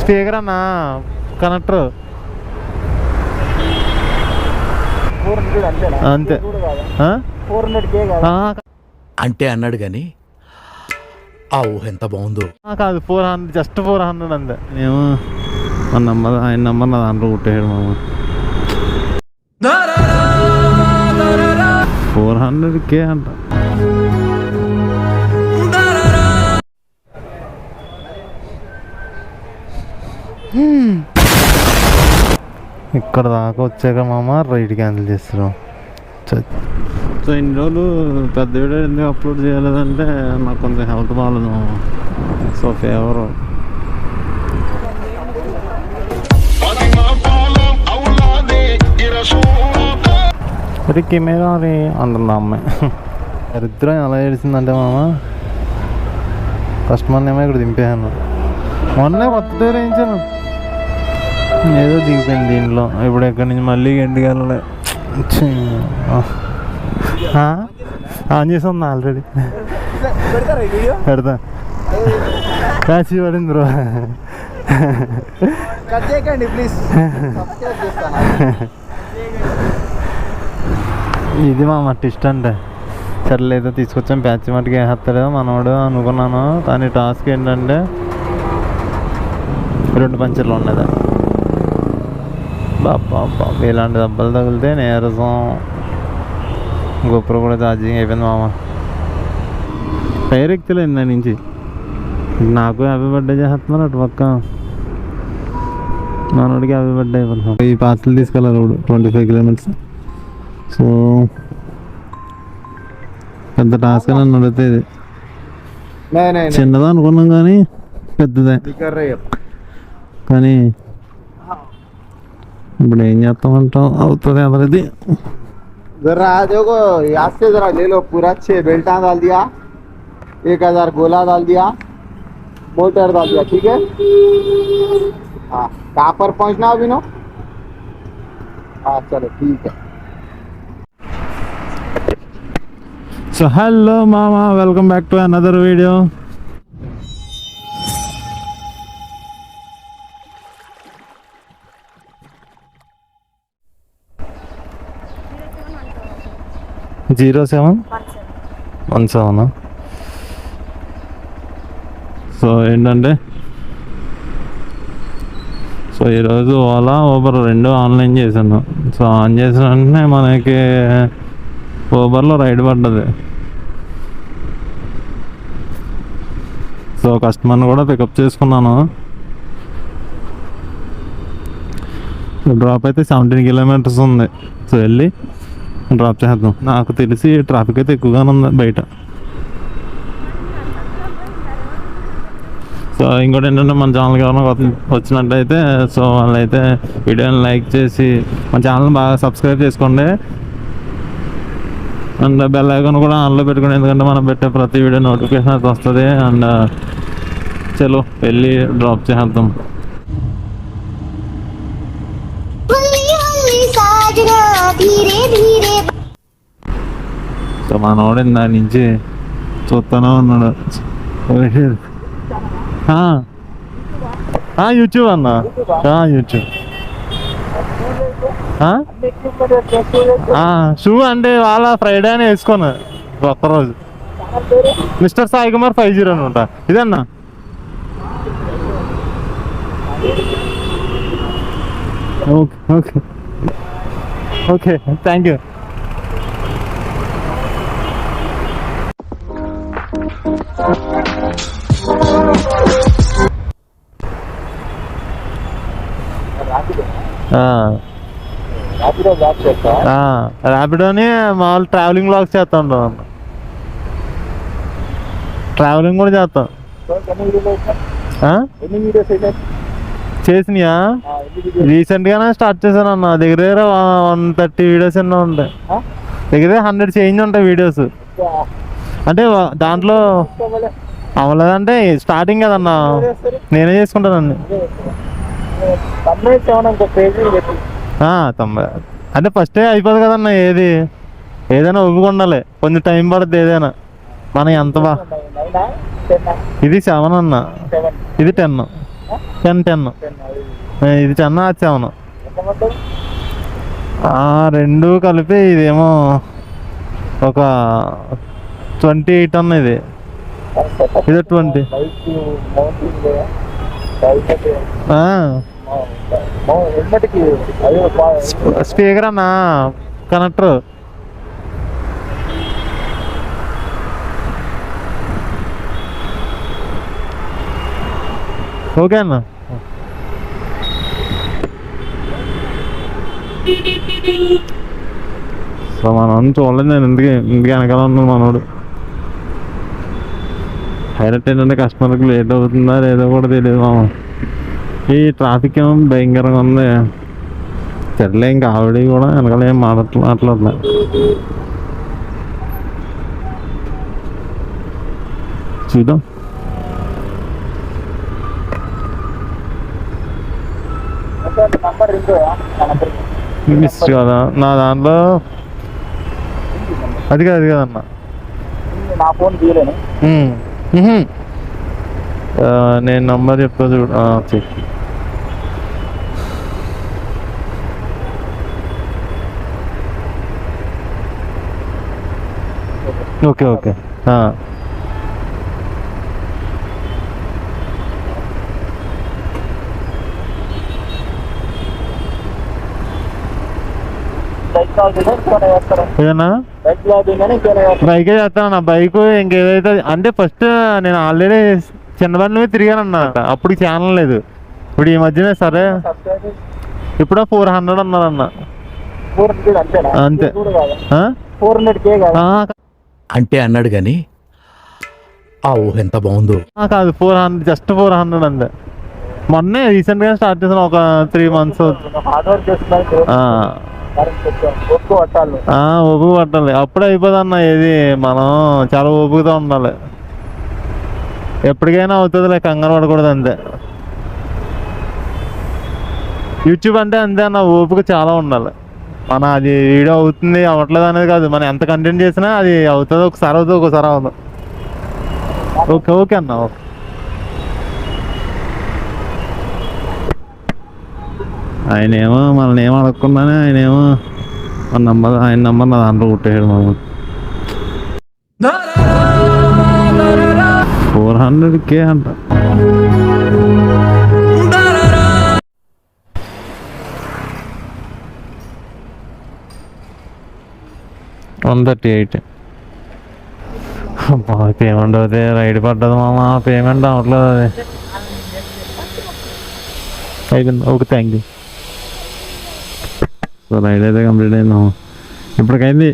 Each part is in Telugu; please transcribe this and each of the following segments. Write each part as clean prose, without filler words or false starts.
స్పీకర్ అన్నా కనెక్టర్ అంతే అంటే అన్నాడు కానీ ఆ ఊహ ఎంత బాగుందో. కాదు 400, జస్ట్ 400 అంతే. మేము మన నంబర్ ఆయన నంబర్ నా దాంట్లో కుట్టేయడం మామ. 400K అంట. ఇక్కడ దాకా వచ్చాక మామ రైట్ క్యాన్సిల్ చేస్తున్నాం. సో ఇన్ని రోజులు పెద్ద వీడియో ఎందుకు అప్లోడ్ చేయలేదంటే నాకు కొంచెం హెల్త్ బాగాలేదు మామ. సో ఫేవర్ మరి కెమెరా రే అంటున్నా అమ్మాయి. దరిద్రం ఎలా ఏడిచిందంటే మామ, ఫస్ట్ మొన్న ఏమో ఇక్కడ దింపేసాను. మొన్న కొత్త దగ్గర వేయించాను, ఏదో దిగిపోయింది దీంట్లో. ఇప్పుడు ఎక్కడి నుంచి మళ్ళీ ఇంటికి వెళ్ళలే. ఆన్ చేసి ఉంది ఆల్రెడీ, పెడతా. కాచి పడింది బ్రో. ఇది మా ట్విస్ట్ అంటే. సర్లేదో తీసుకొచ్చాం, ప్యాచ్ మట్టుకు వేస్తాడేమో మనవాడు అనుకున్నాను. కానీ టాస్క్ ఏంటంటే 2 పంచర్లు ఉండేది. బాబా ఇలాంటి దెబ్బలు తగిలితే నీరసం. గోపురం కూడా ఛార్జింగ్ అయిపోయింది మామ. టైర్ ఎక్కితలేదు దాని నుంచి. నాకు హ్యాపీ బర్త్డే చేస్తున్నారు అటు పక్క, మనోడికి హ్యాపీ బర్త్డే అయిపోతున్నాం. ఈ పార్సల్ తీసుకెళ్ళాలి ఇప్పుడు 25 కిలోమీటర్స్. సో పెద్ద టాస్క్ అని నన్ను అడిగితే ఇది చిన్నదా అనుకున్నాం కానీ పెద్దదే. కానీ ఇప్పుడు ఏం చేస్తామంటాం, అవుతుంది అదరది. जरा देखो याद से जरा ले लो पूरा 6 बेल्टा डाल दिया, 1000 गोला डाल दिया, मोटर डाल दिया, ठीक है। हाँ कहाँ पर पहुँचना अभी नो? हाँ चलो ठीक है। సో హలో మామా, welcome back to another video. Zero 717. So ఏంటంటే, సో ఈరోజు ఓలా ఊబర్ 2 ఆన్లైన్ చేశాను. సో ఆన్ చేసిన వెంటనే మనకి ఊబర్లో రైడ్ పడ్డది. సో కస్టమర్ని కూడా పికప్ చేసుకున్నాను. డ్రాప్ అయితే 17 కిలోమీటర్స్ ఉంది. సో వెళ్ళి డ్రాప్ చేద్దాం. నాకు తెలిసి ట్రాఫిక్ అయితే ఎక్కువగానే ఉంది బయట. సో ఇంకోటి ఏంటంటే, మన ఛానల్కి ఎవరైనా వచ్చినట్టయితే సో వాళ్ళైతే వీడియోని లైక్ చేసి మన ఛానల్ని బాగా సబ్స్క్రైబ్ చేసుకోండి. అండ్ బెల్ ఐకాన్ కూడా ఆన్లో పెట్టుకోండి, ఎందుకంటే మనం పెట్టే ప్రతి వీడియో నోటిఫికేషన్ అయితే వస్తుంది. అండ్ చలో వెళ్ళి డ్రాప్ చేద్దాం. సో మనోడు దాని నుంచి చూస్తూనే ఉన్నాడు. యూట్యూబ్ అన్న, యూట్యూబ్. షూ అంటే వాళ్ళ ఫ్రైడే అని వేసుకోను ఒక్కరోజు. మిస్టర్ సాయి కుమార్ 50 అని ఉంటా. ఇదన్నా okay okay okay thank you. ర్యాపిడోని మామూలు ట్రావెలింగ్ బ్లాగ్స్ చేస్తా ఉంటాం అన్న. ట్రావెలింగ్ కూడా చేస్తాం. చేసినాయా? రీసెంట్గానే స్టార్ట్ చేశాను అన్న. దగ్గర 130 వీడియోస్ ఎన్నో ఉంటాయి. దగ్గర 100 చేంజ్ ఉంటాయి వీడియోస్. అంటే దాంట్లో అవ్వలేదంటే స్టార్టింగ్ కదన్న, నేనే చేసుకుంటానండి. 90 అంటే ఫస్టే అయిపోదు కదన్న. ఏదైనా ఒప్పుకుండాలి, కొంచెం టైం పడుతుంది ఏదైనా. మనం ఎంత ఇది 7 అన్న, ఇది 10. 10 10. ఇది 10 అది 7. రెండు కలిపి ఇదేమో ఒక 28 అన్న ఇది 20. స్పీకర్ అన్నా కనెక్టర్. ఓకే అన్న. సో మనం చూడలేదు, నేను ఇంటికి వెనకాల ఉన్నాను మనోడు. హైలైట్ ఏంటంటే కస్టమర్కి లేట్ అవుతుందా లేదో కూడా తెలియదు మామ. ఈ ట్రాఫిక్ ఏమో భయంకరంగా ఉంది. సర్లే ఇంకా ఆవిడ కూడా వెనకాల ఏం మాట్లాడలే. చూద్దాం. మిస్ కదా నా దాంట్లో. అది కదన్న నా ఫోన్ తీయలేను. నేను నంబర్ చెప్తా చూడు. చెక్. Okay okay. ఏదన్నా బైకే చేస్తాను. బైక్ ఇంకేదైతే అంటే ఫస్ట్ నేను ఆల్రెడీ చిన్న బండి మీద తిరిగాను అన్నమాట. అప్పుడు ఛానల్ లేదు. ఇప్పుడు ఈ మధ్యనే సరే ఇప్పుడు 400 అన్నారన్న. అంతే. అంటే అన్నాడు కానీ ఆ ఊహ ఎంత బాగుందో. కాదు 400, జస్ట్ 400 అంతే. మొన్నే రీసెంట్గా స్టార్ట్ చేసాను ఒక 3 months. ఓపిక పట్టాలి. అప్పుడే అయిపోదు అన్న. ఏది మనం చాలా ఓపికతో ఉండాలి. ఎప్పటికైనా అవుతుందిలే, కంగారు పడకూడదు అంతే. యూట్యూబ్ అంటే అంతే అన్న, ఓపిక చాలా ఉండాలి. మన అది వీడియో అవుతుంది అవ్వట్లేదు అనేది కాదు, మనం ఎంత కంటెంట్ చేసినా అది అవుతుంది. ఒకసారి అవుతుంది, ఒకసారి అవ్వదు. ఓకే ఓకే అన్న. ఓకే. ఆయనేమో మనల్ని ఏమో అడగకుండానే ఆయనేమో ఆయన నంబర్ నా దాంట్లో కొట్టేసాడు మాకు. 400K అంట. $138. పేమెంట్ అవుతే రైడ్ పడ్డది మామ. పేమెంట్ అవ్వట్లేదు అది. అయిపోయింది. Okay thank you. So ride అయితే కంప్లీట్ అయింది. ఇప్పటికైంది.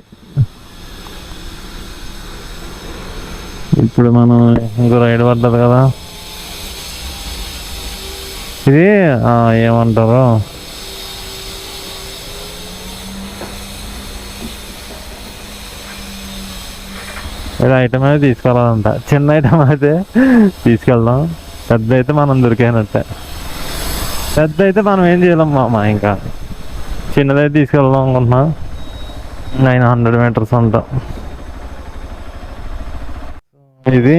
ఇప్పుడు మనం ఇంకో రైడ్ పడ్డది కదా. ఇది ఏమంటారు, ఇది ఐటమ్ అయితే తీసుకెళ్ళాలంట. చిన్న ఐటమ్ అయితే తీసుకెళ్దాం, పెద్ద అయితే మనం దొరికైనట్టే. పెద్ద అయితే మనం ఏం చేయలేం మా. ఇంకా చిన్నదైతే తీసుకెళ్దాం అనుకుంటున్నా. 900 meters అంట. ఇది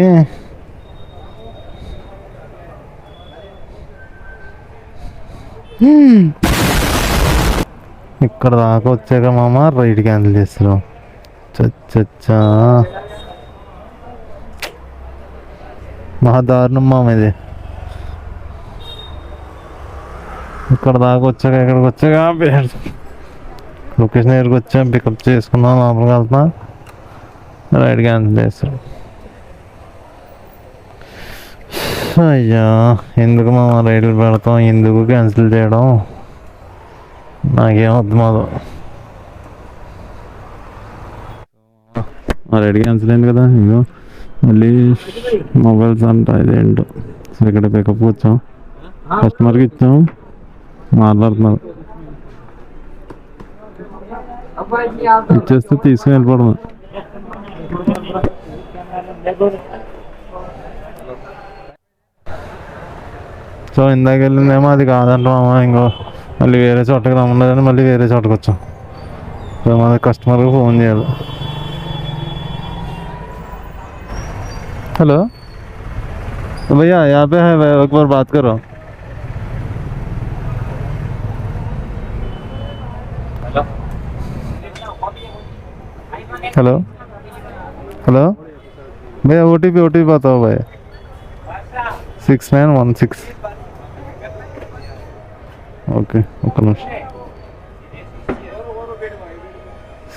ఇక్కడ దాకా వచ్చాక మామ రైడ్ క్యాన్సిల్ చేస్తున్నాం. చచ్చా మహా దారుణం మామ ఇది. ఇక్కడ దాకా వచ్చాక ఇక్కడికి వచ్చాక లొకేషన్ దగ్గరికి వచ్చాం, పికప్ చేసుకున్నాం, లోపలికి వెళ్తున్నా, రైడ్ క్యాన్సిల్ చేస్తాం. అయ్యా ఎందుకు మామ రైడ్లు పెడతాం, ఎందుకు క్యాన్సిల్ చేయడం, నాకేం అర్థం అవ్వదు. రైడ్ క్యాన్సిల్ అయింది కదా. ఇగో మళ్ళీ మొబైల్స్ అంట ఇదేంటో. సో ఇక్కడ పికప్ వచ్చాం, కస్టమర్కి ఇచ్చాం, మాట్లాడుతున్నారు. ఇచ్చేస్తే తీసుకుని వెళ్ళిపోవడం. సో ఇందాక వెళ్ళిందేమో అది కాదంటాం. ఇంకో మళ్ళీ వేరే చోటకి రమ్మన్నదని మళ్ళీ వేరే చోటకి వచ్చాం. సో మన కస్టమర్కి ఫోన్ చేయాలి. हेलो भैया यहाँ पे है, एक बार बात करो. हेलो हेलो भैया ओटीपी बताओ भैया 6916 ఓకే ఒక నిమిషం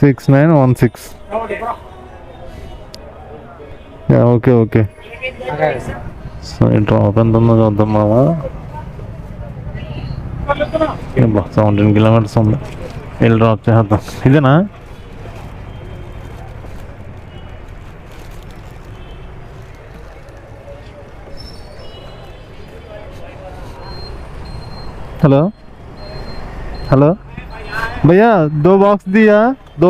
6916 ఓకే ఓకే సో డ్రాప్ ఎంత ఉందో చూద్దాం మామా 17 కిలోమీటర్స్ ఉంది వెళ్ళి డ్రాప్ చేద్దాం ఇదేనా हेलो हेलो भैया 2 बॉक्स दिया 2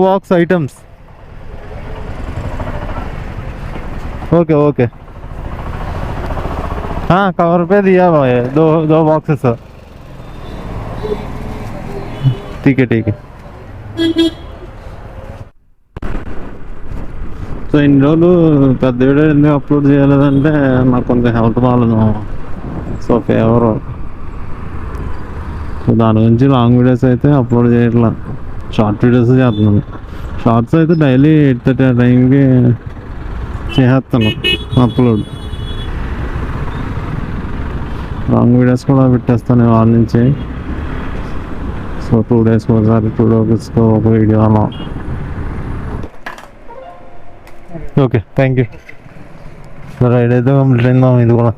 बॉक्स आइटम्स ओके ओके हाँ कवर पे दिया भाई 2 बॉक्सेस ठीक है సో ఇన్ని రోజులు పెద్ద వీడియో ఎందుకు అప్లోడ్ చేయలేదంటే నాకు కొంచెం హెల్త్ బాగాలేదు సో ఫేవర్ సో దాని గురించి లాంగ్ వీడియోస్ అయితే అప్లోడ్ చేయట్లా షార్ట్ వీడియోస్ చేస్తున్నాను షార్ట్స్ అయితే డైలీ 8:30 ఆ టైంకి చేసేస్తాను అప్లోడ్ లాంగ్ వీడియోస్ కూడా పెట్టేస్తాను వాళ్ళ నుంచి సో 2 డేస్కి ఒకసారి 2 డేస్కి ఒక వీడియో అలా ఓకే థ్యాంక్ యూ రైడ్ అయితే కంప్లీట్ అయిందాం ఇది కూడా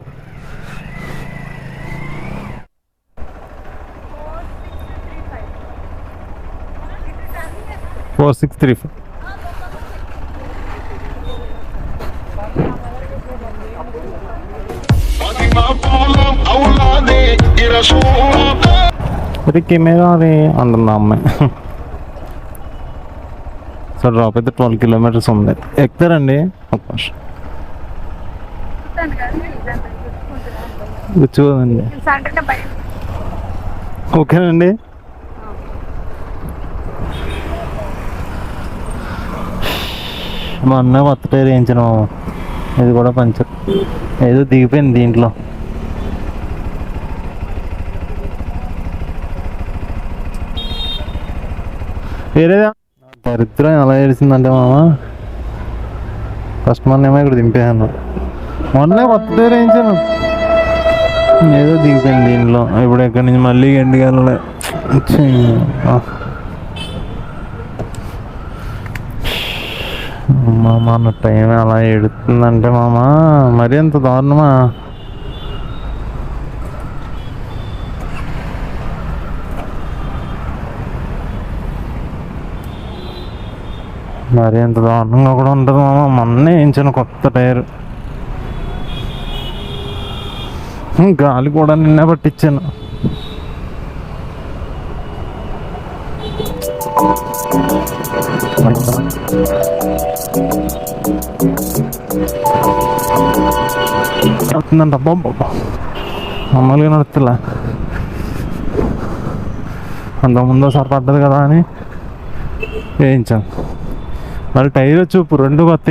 ఫోర్ 635 అరే కెమెరా రే అంటున్నా అమ్మాయి సో డ్రాప్ అయితే 12 కిలోమీటర్స్ ఉంది ఎక్కుతారండి చూడండి ఓకేనండి మా అన్న కొత్త టైర్ వేయించిన ఇది కూడా పంచర్ ఏదో దిగిపోయింది దీంట్లో వేరేదా దరిద్రం ఎలా ఏడిసిందంటే మామ ఫస్ట్ మొన్నేమో ఇక్కడ దింపేసాను మొన్న కొత్త టైర్ వేయించాను ఏదో దిగిపోయింది దీంట్లో ఇప్పుడు ఎక్కడి నుంచి మళ్ళీ ఎండుకి వెళ్ళలే మామ నా టైం అలా ఎడుతుందంటే మామ మరీ అంత దారుణమా మరి అంత దారుణంగా కూడా ఉంటుంది మామ మొన్నే వేయించాను కొత్త టైర్ గాలి కూడా నిన్నే పట్టించాను అవుతుందంట అబ్బా మామూలుగా నడుతులే అంతకుముందు ఒకసారి పడ్డది కదా అని వేయించాను మరి టైర్ చూపు 2 కొత్త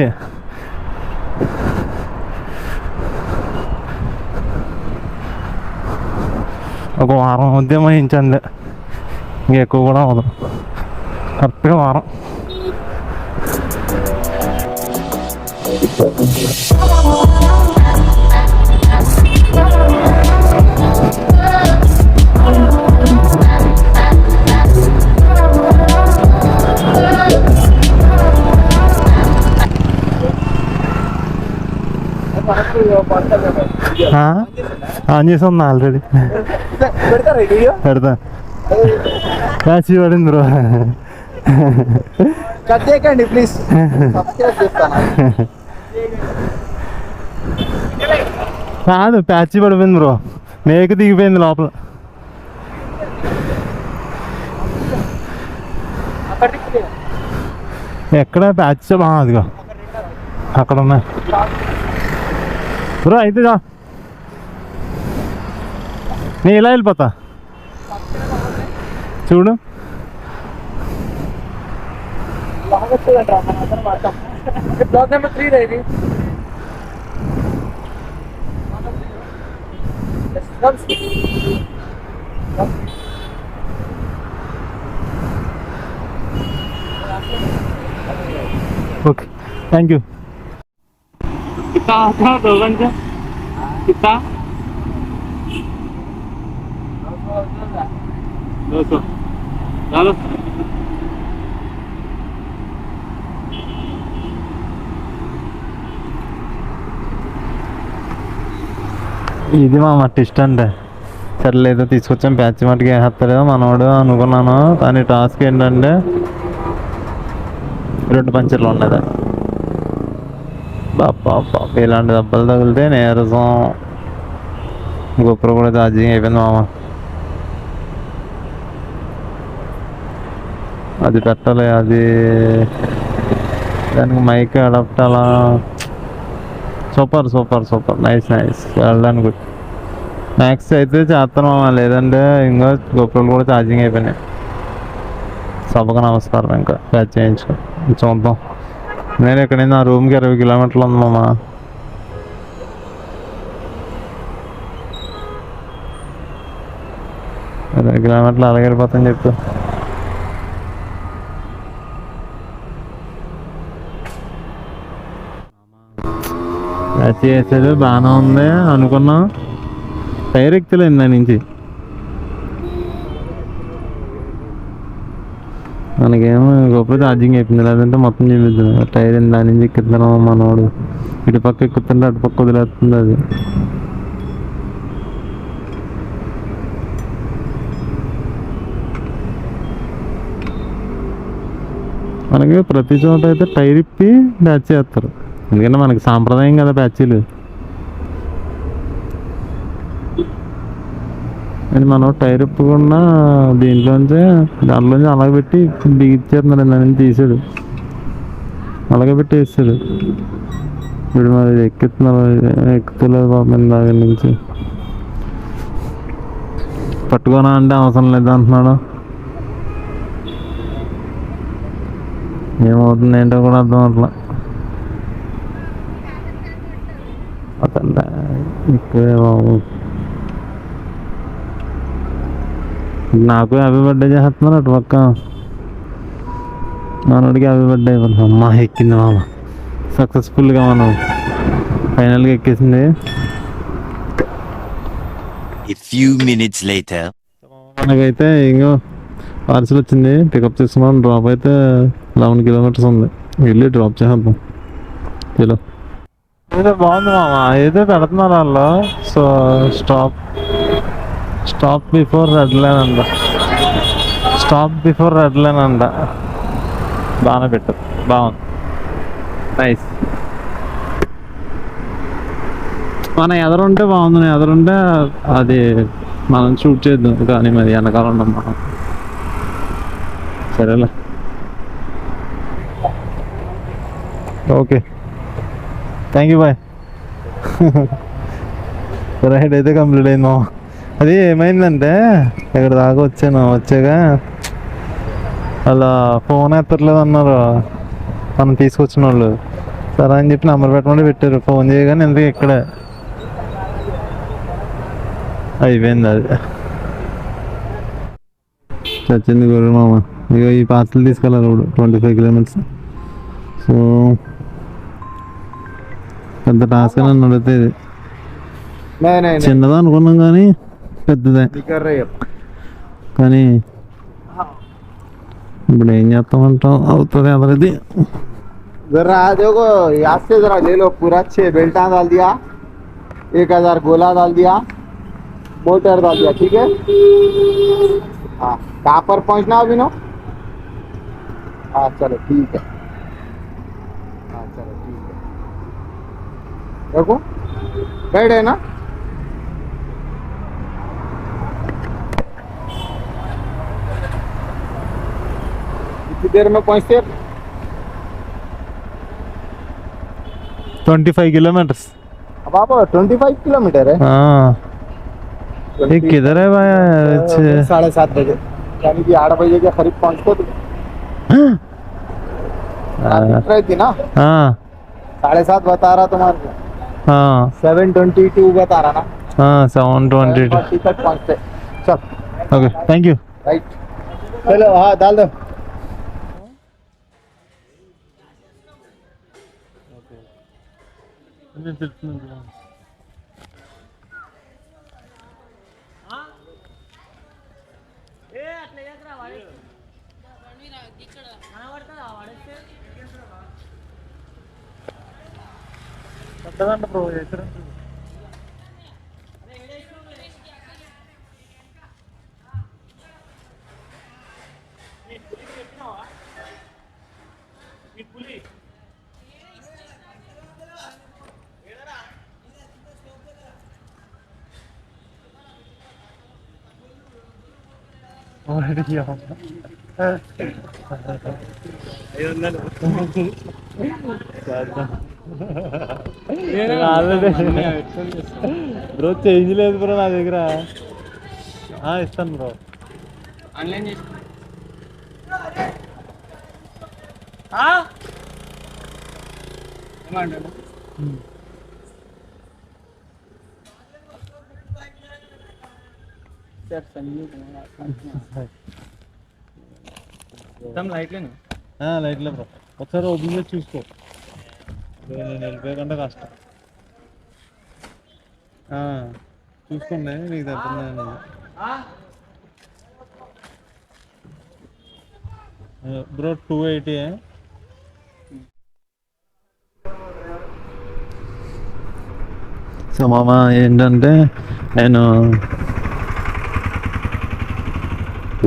ఒక వారం ఉద్యమం వేయించండి ఇంకా ఎక్కువ కూడా అవ్వదు కరెక్ట్గా వారం ఆన్ చేసి ఉన్నా ఆల్రెడీ పెడతా కాచి పడింది బ్రో కట్టేకండి ప్లీజ్ కాదు ప్యాచ్ పడిపోయింది బ్రో మేక దిగిపోయింది లోపల ఎక్కడ ప్యాచ్ అదిగో అక్కడ ఉన్నాయి బ్రో అయితే నేను ఇలా వెళ్ళిపోతా చూడు బ్లాక్ నెంబర్ 3 రేది ओके थैंक यू कितना आता है 2 घंटे कितना 200 चलो ఇది మా ట్విస్ట్ అంటే సర్లేదు తీసుకొచ్చాం ప్యాచ్ మట్టుకి వేస్తాడు మనవాడు అనుకున్నాను కానీ టాస్క్ ఏంటంటే 2 పంచర్లు ఉండదు బాబా ఇలాంటి దెబ్బలు తగిలితే నీరసం గొప్పలు కూడా ఛార్జింగ్ అయిపోయింది మామ అది పెట్టాలి అది దానికి మైక్ అడాప్ట్ అలా super super super nice nice వెళ్ళడానికి మ్యాక్స్ అయితే చేస్తాను లేదంటే ఇంకా గొప్పలు కూడా ఛార్జింగ్ అయిపోయినాయి సభకు నమస్కారం ఇంకా ప్యాచ్ చేయించుకో చూద్దాం నేను ఇక్కడ నా రూమ్కి 20 కిలోమీటర్లు ఉంది మామ 20 కిలోమీటర్లు అలాగే వెళ్ళిపోతాను చెప్పు ప్యాచ్ చేసేది బాగానే ఉంది అనుకున్నా టైర్ ఎక్కుతలేదు దాని నుంచి మనకేమో గొప్ప ఛార్జింగ్ అయిపోయింది లేదంటే మొత్తం చూపిస్తుంది టైర్ దాని నుంచి ఎక్కుతున్నాం మనోడు ఇటు పక్క ఎక్కుతుంటే అటు పక్క వదిలేస్తుంది అది మనకి ప్రతి చోట అయితే టైర్ ఇప్పి బ్యాచ్ చేస్తారు ఎందుకంటే మనకి సాంప్రదాయం కదా బ్యాచీలు అని మనం టైర్ ఇప్పకుండా దాంట్లోంచి అలాగే పెట్టి బిగిచ్చేస్తున్నారు దాని తీసాడు అలాగే పెట్టి వేస్తాడు ఇప్పుడు మరి ఎక్కుతలేదు పాపం దాని నుంచి పట్టుకోనా అంటే అవసరం లేదు అంటున్నాడు ఏమవుతుంది ఏంటో కూడా అర్థం అట్లా అతను ఇక్కడే బాబు నాకు హ్యాపీ బర్త్డే చేస్తున్నారు అటు పక్క మనోడికి హ్యాపీ బర్త్డే అమ్మ ఎక్కింది మామ సక్సెస్ఫుల్గా మనం ఫైనల్గా ఎక్కేసింది మనకైతే ఇంకో పార్సల్ వచ్చింది పికప్ చేసుకున్నాం డ్రాప్ అయితే 11 కిలోమీటర్స్ ఉంది వెళ్ళి డ్రాప్ చేద్దాం కిలో ఏదో బాగుంది మామ ఏదో పెడుతున్నారు వాళ్ళు so stop before red line అంట స్టాప్ బిఫోర్ రెడ్ లైన్ అంట బాగానే పెట్టు బాగుంది నైస్ మన ఎదరుంటే బాగుంది ఎదరుంటే అది మనం షూట్ చేద్దాం కానీ మరి వెనకాల ఉన్నాం మనం సరేలే okay thank you bye ride అయితే కంప్లీట్ అయింది మామ అది ఏమైందంటే ఇక్కడ దాకా వచ్చాక అలా ఫోన్ ఎత్తట్లేదు అన్నారు మనం తీసుకొచ్చిన వాళ్ళు సరే అని చెప్పి నెంబర్ పెట్టమని పెట్టారు ఫోన్ చేయగానే ఎందుకు ఇక్కడే అయిపోయింది అది చచ్చింది గొర్రె మామ ఇక ఈ పార్సల్ తీసుకెళ్ళాలి ఇప్పుడు 25 కిలోమీటర్స్ సో పెద్ద టాస్క్ అని అడిగితే ఇది చిన్నదా అనుకున్నాం కానీ పెద్దదే కానీ ఇప్పుడు ఏం చేస్తామంటాం అవుతుంది అదరది जरा देखो याद से जरा ले लो पूरा 6 बेल्टा डाल दिया 1000 गोला डाल दिया मोटर डाल दिया ठीक है हाँ कहाँ पर पहुँचना अभी नो हाँ चलो ठीक है हाँ चलो ठीक है देखो बैठ है ना कितनी देर में पहुँचते 25 किलोमीटर्स अब आप 25 किलोमीटर है ये किधर है भाई 7:30 बजे यानी कि 8 बजे के करीब पहुँचते तो रही थी ना हाँ 7:30 बता रहा तुम्हारे हाँ 7:22 बता रहा ना हाँ 7:22 तक पहुँचते चल ओके थैंक यू राइट चलो हाँ डाल दो కొత్తదంట బ్రో ఎక్కడ బ్రో చేంజ్ లేదు బ్రో నా దగ్గర ఇస్తాను బ్రో ఆన్లైన్ చేసి ఏమంటారు సార్ సంగీతం లైట్లో బ్రో ఒకసారి ఓపెన్ చేసి చూసుకో నేను వెళ్ళిపోయకుండా కష్టం చూసుకోండి నీకు తగ్గుతుంది బ్రో 280 సో మామ ఏంటంటే నేను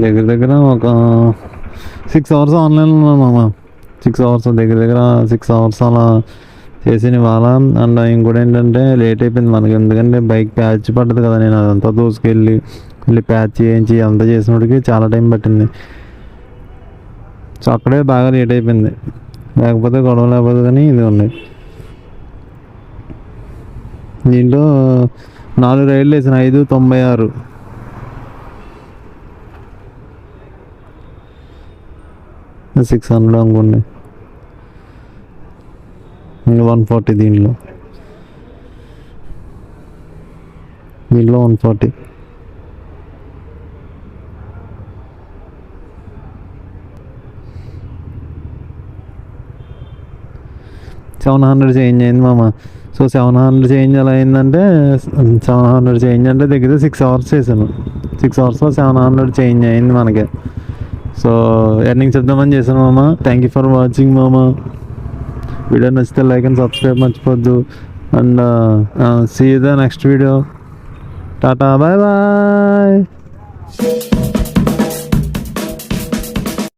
దగ్గర ఒక 6 అవర్స్ ఆన్లైన్లో ఉన్నాను మామ 6 అవర్స్ దగ్గర 6 అవర్స్ అలా చేసి ఇవాళ. అండ్ ఇంకోటి ఏంటంటే లేట్ అయిపోయింది మనకి, ఎందుకంటే బైక్ ప్యాచ్ పడ్డది కదా, నేను అదంతా దోసుకెళ్ళి ప్యాచ్ చేయించి అంతా చేసినప్పటికి చాలా టైం పట్టింది. సో అక్కడే బాగా లేట్ అయిపోయింది, లేకపోతే గొడవ లేకపోతే కానీ ఇది ఉంది. దీంట్లో 4 రైళ్ళు వేసిన 596 600 అనుకోండి, 140 దీంట్లో 140. $700 చేంజ్ అయింది మామ. సో 700 చేంజ్ ఎలా అయిందంటే 700 చేంజ్ అంటే దగ్గర 6 అవర్స్ చేశాను, 6 అవర్స్లో 700 చేంజ్ అయింది మనకి. సో ఎర్నింగ్స్ చేద్దామని చేశాను మామ. థ్యాంక్ యూ ఫర్ వాచింగ్ మామ. వీడియో నచ్చితే లైక్ అండ్ సబ్స్క్రైబ్ మర్చిపోద్దు. And see you the next video. Tata bye bye.